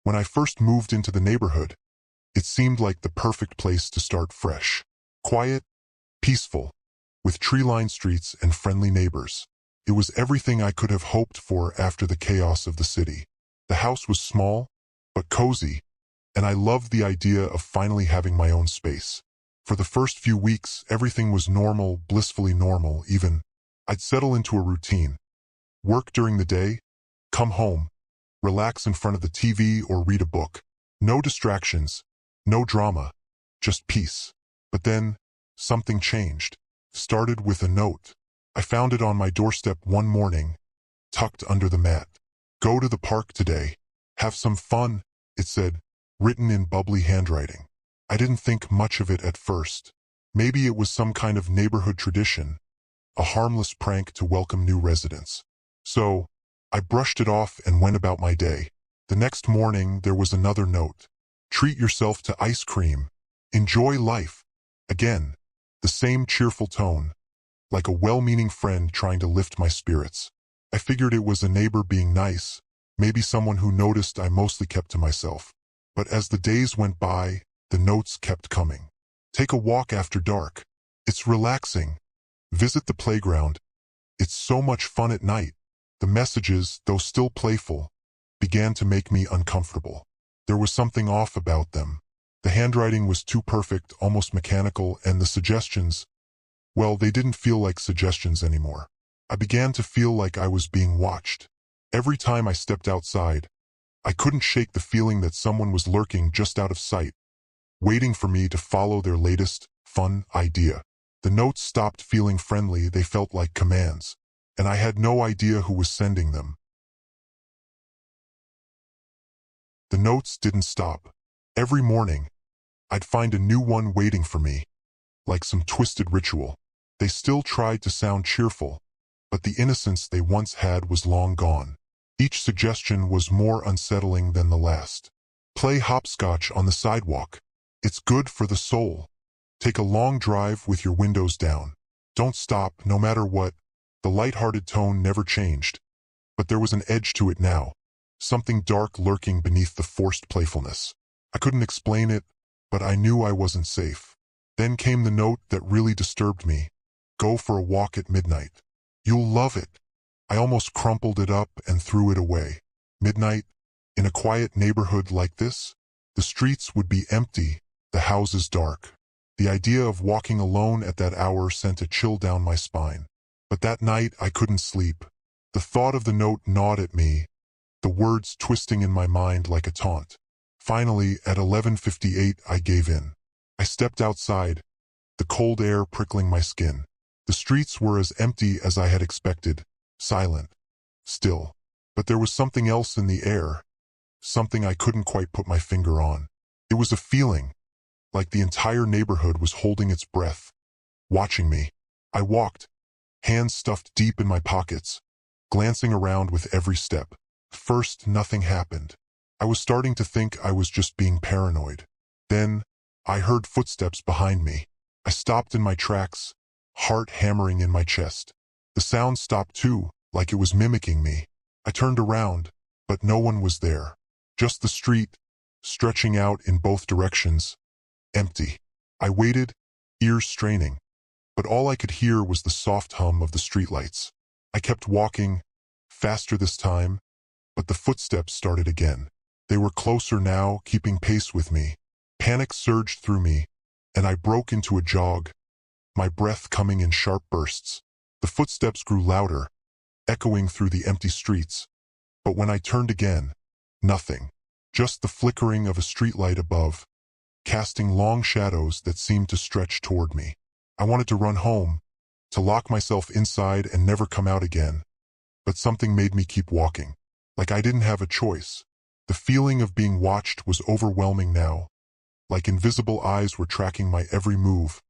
When I first moved into the neighborhood, it seemed like the perfect place to start fresh. Quiet, peaceful, with tree-lined streets and friendly neighbors. It was everything I could have hoped for after the chaos of the city. The house was small, but cozy, and I loved the idea of finally having my own space. For the first few weeks, everything was normal, blissfully normal, even. I'd settle into a routine. Work during the day, come home, relax in front of the TV or read a book. No distractions, no drama, just peace. But then, something changed. Started with a note. I found it on my doorstep one morning, tucked under the mat. "Go to the park today. Have some fun," it said, written in bubbly handwriting. I didn't think much of it at first. Maybe it was some kind of neighborhood tradition, a harmless prank to welcome new residents. So, I brushed it off and went about my day. The next morning, there was another note. "Treat yourself to ice cream. Enjoy life." Again, the same cheerful tone, like a well-meaning friend trying to lift my spirits. I figured it was a neighbor being nice, maybe someone who noticed I mostly kept to myself. But as the days went by, the notes kept coming. "Take a walk after dark. It's relaxing. Visit the playground. It's so much fun at night." The messages, though still playful, began to make me uncomfortable. There was something off about them. The handwriting was too perfect, almost mechanical, and the suggestions, well, they didn't feel like suggestions anymore. I began to feel like I was being watched. Every time I stepped outside, I couldn't shake the feeling that someone was lurking just out of sight, waiting for me to follow their latest, fun idea. The notes stopped feeling friendly, they felt like commands, and I had no idea who was sending them. The notes didn't stop. Every morning, I'd find a new one waiting for me, like some twisted ritual. They still tried to sound cheerful, but the innocence they once had was long gone. Each suggestion was more unsettling than the last. "Play hopscotch on the sidewalk. It's good for the soul. Take a long drive with your windows down. Don't stop, no matter what." The light-hearted tone never changed, but there was an edge to it now, something dark lurking beneath the forced playfulness. I couldn't explain it, but I knew I wasn't safe. Then came the note that really disturbed me. "Go for a walk at midnight. You'll love it." I almost crumpled it up and threw it away. Midnight, in a quiet neighborhood like this? The streets would be empty, the houses dark. The idea of walking alone at that hour sent a chill down my spine. But that night I couldn't sleep. The thought of the note gnawed at me, the words twisting in my mind like a taunt. Finally, at 11:58, I gave in. I stepped outside, the cold air prickling my skin. The streets were as empty as I had expected, silent, still. But there was something else in the air, something I couldn't quite put my finger on. It was a feeling, like the entire neighborhood was holding its breath, watching me. I walked, hands stuffed deep in my pockets, glancing around with every step. First, nothing happened. I was starting to think I was just being paranoid. Then, I heard footsteps behind me. I stopped in my tracks, heart hammering in my chest. The sound stopped too, like it was mimicking me. I turned around, but no one was there. Just the street, stretching out in both directions, empty. I waited, ears straining, but all I could hear was the soft hum of the streetlights. I kept walking, faster this time, but the footsteps started again. They were closer now, keeping pace with me. Panic surged through me, and I broke into a jog, my breath coming in sharp bursts. The footsteps grew louder, echoing through the empty streets. But when I turned again, nothing. Just the flickering of a streetlight above, casting long shadows that seemed to stretch toward me. I wanted to run home, to lock myself inside and never come out again. But something made me keep walking, like I didn't have a choice. The feeling of being watched was overwhelming now, like invisible eyes were tracking my every move,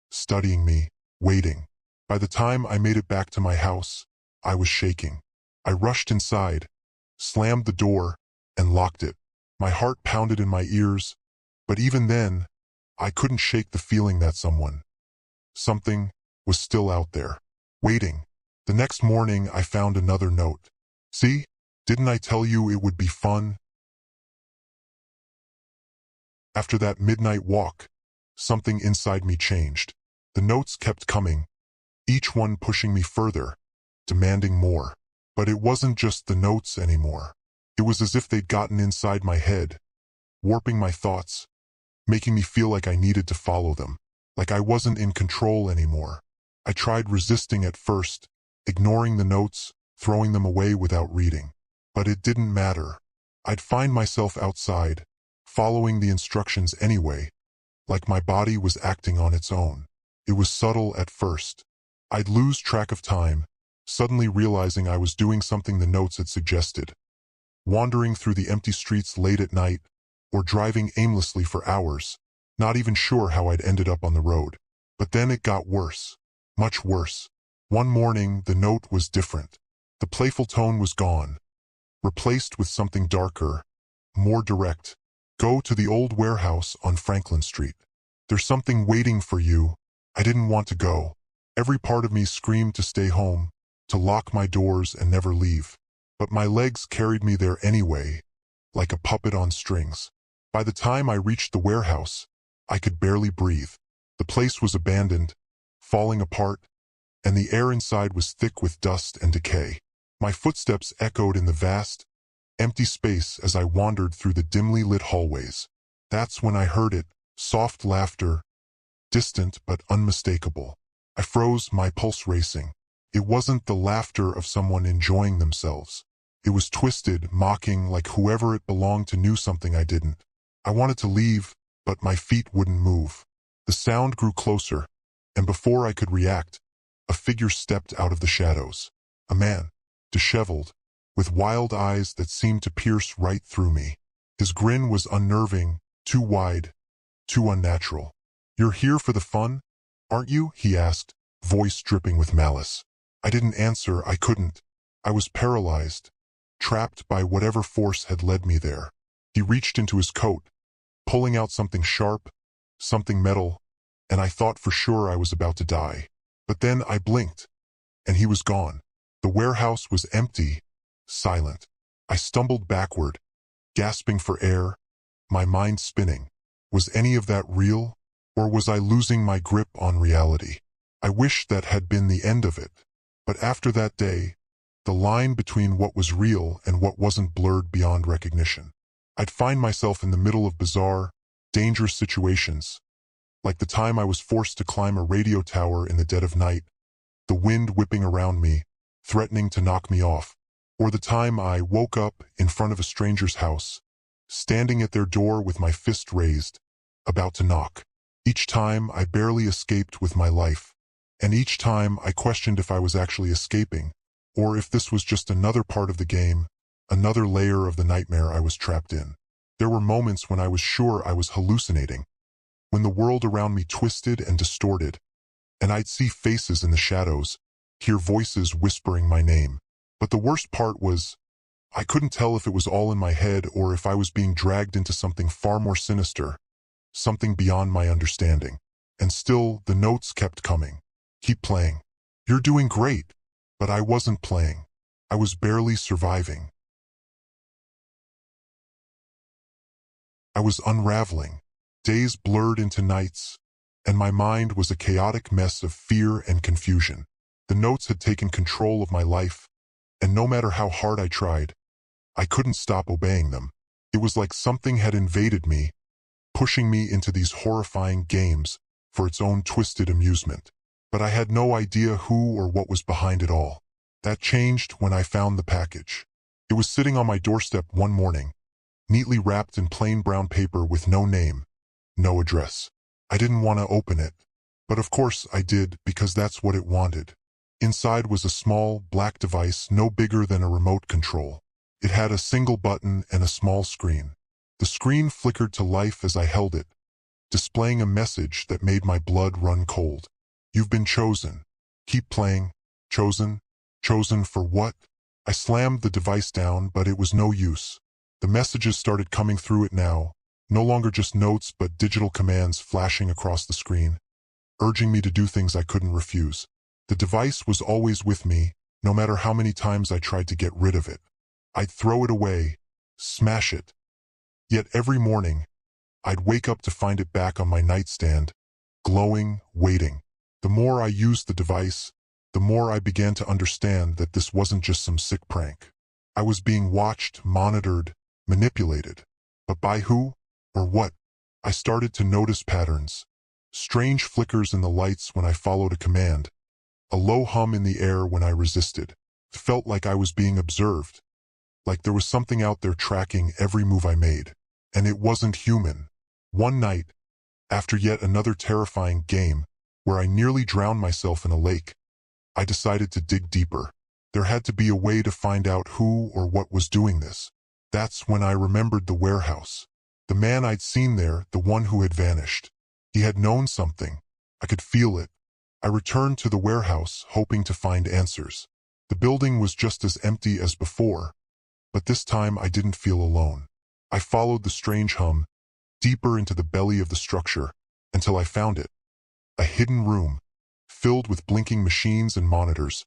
studying me, waiting. By the time I made it back to my house, I was shaking. I rushed inside, slammed the door, and locked it. My heart pounded in my ears, but even then, I couldn't shake the feeling that something was still out there, waiting. The next morning I found another note. "See? Didn't I tell you it would be fun?" After that midnight walk, something inside me changed. The notes kept coming, each one pushing me further, demanding more. But it wasn't just the notes anymore. It was as if they'd gotten inside my head, warping my thoughts, making me feel like I needed to follow them, like I wasn't in control anymore. I tried resisting at first, ignoring the notes, throwing them away without reading. But it didn't matter. I'd find myself outside, following the instructions anyway, like my body was acting on its own. It was subtle at first. I'd lose track of time, suddenly realizing I was doing something the notes had suggested. Wandering through the empty streets late at night, or driving aimlessly for hours, not even sure how I'd ended up on the road. But then it got worse. Much worse. One morning, the note was different. The playful tone was gone, replaced with something darker, more direct. Go to the old warehouse on Franklin Street. There's something waiting for you. I didn't want to go. Every part of me screamed to stay home, to lock my doors and never leave. But my legs carried me there anyway, like a puppet on strings. By the time I reached the warehouse, I could barely breathe. The place was abandoned, falling apart, and the air inside was thick with dust and decay. My footsteps echoed in the vast, empty space as I wandered through the dimly lit hallways. That's when I heard it, soft laughter, distant but unmistakable. I froze, my pulse racing. It wasn't the laughter of someone enjoying themselves. It was twisted, mocking, like whoever it belonged to knew something I didn't. I wanted to leave, but my feet wouldn't move. The sound grew closer, and before I could react, a figure stepped out of the shadows. A man, disheveled, with wild eyes that seemed to pierce right through me. His grin was unnerving, too wide, too unnatural. "You're here for the fun, aren't you?" he asked, voice dripping with malice. I didn't answer. I couldn't. I was paralyzed, trapped by whatever force had led me there. He reached into his coat, pulling out something sharp, something metal, and I thought for sure I was about to die. But then I blinked, and he was gone. The warehouse was empty, silent. I stumbled backward, gasping for air, my mind spinning. Was any of that real, or was I losing my grip on reality? I wished that had been the end of it. But after that day, the line between what was real and what wasn't blurred beyond recognition. I'd find myself in the middle of bizarre, dangerous situations, like the time I was forced to climb a radio tower in the dead of night, the wind whipping around me, threatening to knock me off, or the time I woke up in front of a stranger's house, standing at their door with my fist raised, about to knock. Each time I barely escaped with my life, and each time I questioned if I was actually escaping, or if this was just another part of the game, another layer of the nightmare I was trapped in. There were moments when I was sure I was hallucinating, when the world around me twisted and distorted, and I'd see faces in the shadows, hear voices whispering my name. But the worst part was, I couldn't tell if it was all in my head or if I was being dragged into something far more sinister, something beyond my understanding. And still, the notes kept coming. "Keep playing. You're doing great." But I wasn't playing. I was barely surviving. I was unraveling. Days blurred into nights, and my mind was a chaotic mess of fear and confusion. The notes had taken control of my life, and no matter how hard I tried, I couldn't stop obeying them. It was like something had invaded me, pushing me into these horrifying games for its own twisted amusement. But I had no idea who or what was behind it all. That changed when I found the package. It was sitting on my doorstep one morning, neatly wrapped in plain brown paper with no name, no address. I didn't want to open it, but of course I did because that's what it wanted. Inside was a small, black device no bigger than a remote control. It had a single button and a small screen. The screen flickered to life as I held it, displaying a message that made my blood run cold. "You've been chosen. Keep playing. Chosen? Chosen for what?" I slammed the device down, but it was no use. The messages started coming through it now, no longer just notes but digital commands flashing across the screen, urging me to do things I couldn't refuse. The device was always with me, no matter how many times I tried to get rid of it. I'd throw it away, smash it. Yet every morning, I'd wake up to find it back on my nightstand, glowing, waiting. The more I used the device, the more I began to understand that this wasn't just some sick prank. I was being watched, monitored, manipulated. But by who? Or what? I started to notice patterns. Strange flickers in the lights when I followed a command. A low hum in the air when I resisted. It felt like I was being observed. Like there was something out there tracking every move I made. And it wasn't human. One night, after yet another terrifying game, where I nearly drowned myself in a lake, I decided to dig deeper. There had to be a way to find out who or what was doing this. That's when I remembered the warehouse. The man I'd seen there, the one who had vanished. He had known something. I could feel it. I returned to the warehouse, hoping to find answers. The building was just as empty as before, but this time I didn't feel alone. I followed the strange hum, deeper into the belly of the structure, until I found it. A hidden room, filled with blinking machines and monitors,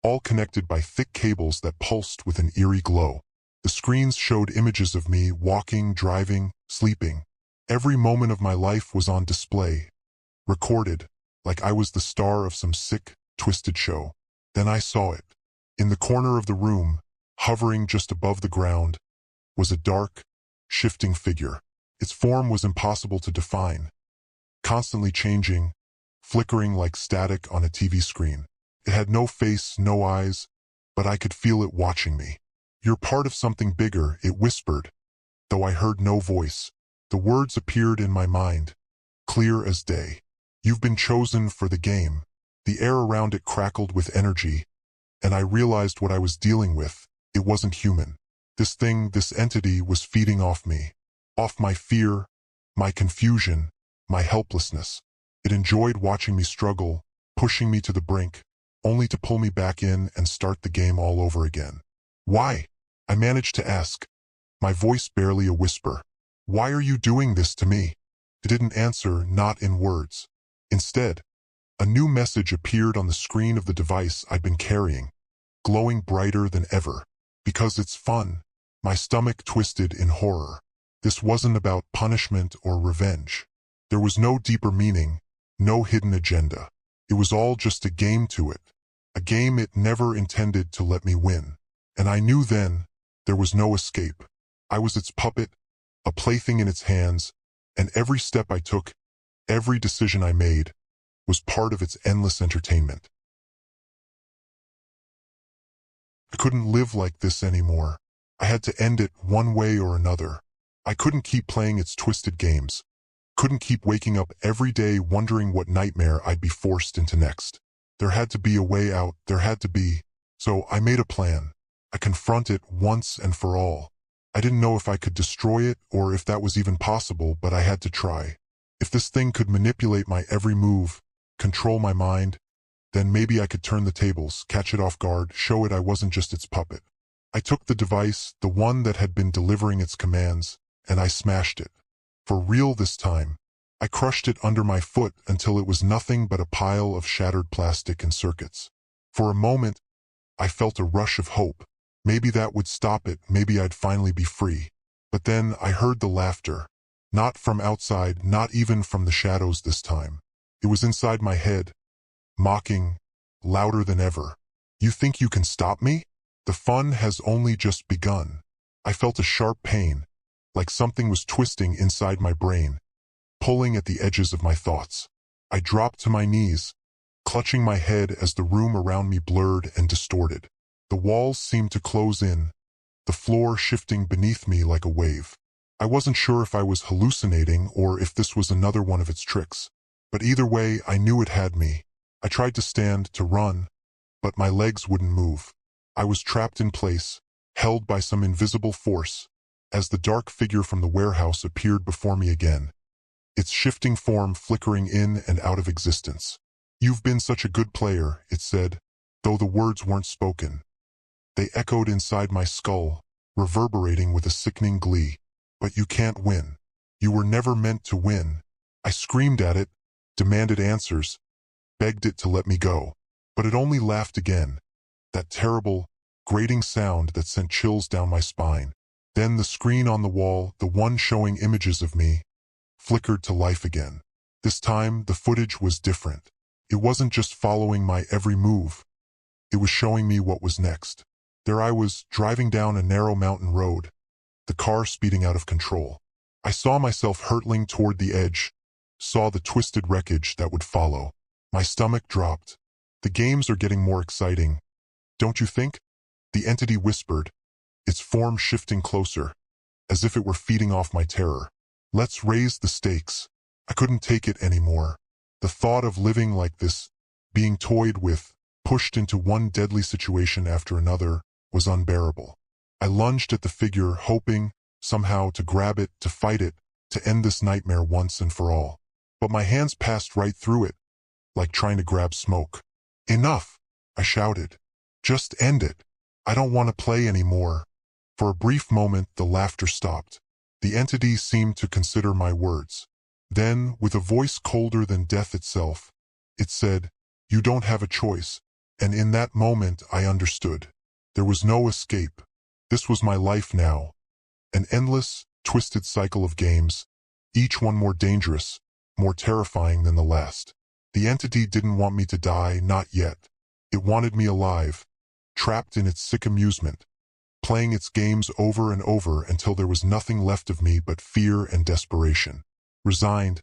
all connected by thick cables that pulsed with an eerie glow. The screens showed images of me walking, driving, sleeping. Every moment of my life was on display, recorded, like I was the star of some sick, twisted show. Then I saw it. In the corner of the room, hovering just above the ground, was a dark, shifting figure. Its form was impossible to define, constantly changing, flickering like static on a TV screen. It had no face, no eyes, but I could feel it watching me. "You're part of something bigger," it whispered, though I heard no voice. The words appeared in my mind, clear as day. "You've been chosen for the game." The air around it crackled with energy, and I realized what I was dealing with. It wasn't human. This thing, this entity, was feeding off me, off my fear, my confusion, my helplessness. It enjoyed watching me struggle, pushing me to the brink, only to pull me back in and start the game all over again. "Why?" I managed to ask, my voice barely a whisper. "Why are you doing this to me?" It didn't answer, not in words. Instead, a new message appeared on the screen of the device I'd been carrying, glowing brighter than ever. "Because it's fun." My stomach twisted in horror. This wasn't about punishment or revenge. There was no deeper meaning, no hidden agenda. It was all just a game to it, a game it never intended to let me win. And I knew then there was no escape. I was its puppet, a plaything in its hands, and every step I took, every decision I made, was part of its endless entertainment. I couldn't live like this anymore. I had to end it one way or another. I couldn't keep playing its twisted games. Couldn't keep waking up every day wondering what nightmare I'd be forced into next. There had to be a way out, there had to be. So I made a plan. I confronted it once and for all. I didn't know if I could destroy it or if that was even possible, but I had to try. If this thing could manipulate my every move, control my mind, then maybe I could turn the tables, catch it off guard, show it I wasn't just its puppet. I took the device, the one that had been delivering its commands, and I smashed it. For real this time. I crushed it under my foot until it was nothing but a pile of shattered plastic and circuits. For a moment, I felt a rush of hope. Maybe that would stop it, maybe I'd finally be free. But then I heard the laughter. Not from outside, not even from the shadows this time. It was inside my head, mocking, louder than ever. "You think you can stop me? The fun has only just begun." I felt a sharp pain, like something was twisting inside my brain, pulling at the edges of my thoughts. I dropped to my knees, clutching my head as the room around me blurred and distorted. The walls seemed to close in, the floor shifting beneath me like a wave. I wasn't sure if I was hallucinating or if this was another one of its tricks. But either way, I knew it had me. I tried to stand, to run, but my legs wouldn't move. I was trapped in place, held by some invisible force, as the dark figure from the warehouse appeared before me again, its shifting form flickering in and out of existence. "You've been such a good player," it said, though the words weren't spoken. They echoed inside my skull, reverberating with a sickening glee. "But you can't win. You were never meant to win." I screamed at it, demanded answers, begged it to let me go. But it only laughed again, that terrible, grating sound that sent chills down my spine. Then the screen on the wall, the one showing images of me, flickered to life again. This time, the footage was different. It wasn't just following my every move. It was showing me what was next. There I was, driving down a narrow mountain road, the car speeding out of control. I saw myself hurtling toward the edge, saw the twisted wreckage that would follow. My stomach dropped. The games are getting more exciting, don't you think? The entity whispered, its form shifting closer, as if it were feeding off my terror. Let's raise the stakes. I couldn't take it anymore. The thought of living like this, being toyed with, pushed into one deadly situation after another, was unbearable. I lunged at the figure, hoping, somehow, to grab it, to fight it, to end this nightmare once and for all. But my hands passed right through it, like trying to grab smoke. Enough, I shouted. Just end it. I don't want to play anymore. For a brief moment, the laughter stopped. The entity seemed to consider my words. Then, with a voice colder than death itself, it said, "You don't have a choice." And in that moment, I understood. There was no escape. This was my life now. An endless, twisted cycle of games, each one more dangerous, more terrifying than the last. The entity didn't want me to die, not yet. It wanted me alive, trapped in its sick amusement, playing its games over and over until there was nothing left of me but fear and desperation. Resigned,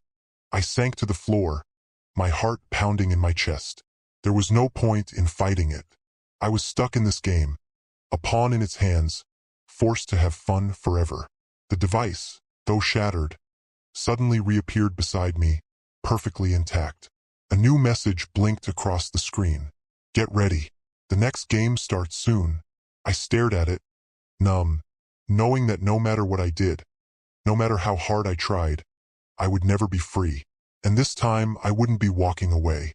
I sank to the floor, my heart pounding in my chest. There was no point in fighting it. I was stuck in this game, a pawn in its hands, forced to have fun forever. The device, though shattered, suddenly reappeared beside me, perfectly intact. A new message blinked across the screen. Get ready. The next game starts soon. I stared at it, numb, knowing that no matter what I did, no matter how hard I tried, I would never be free. And this time I wouldn't be walking away.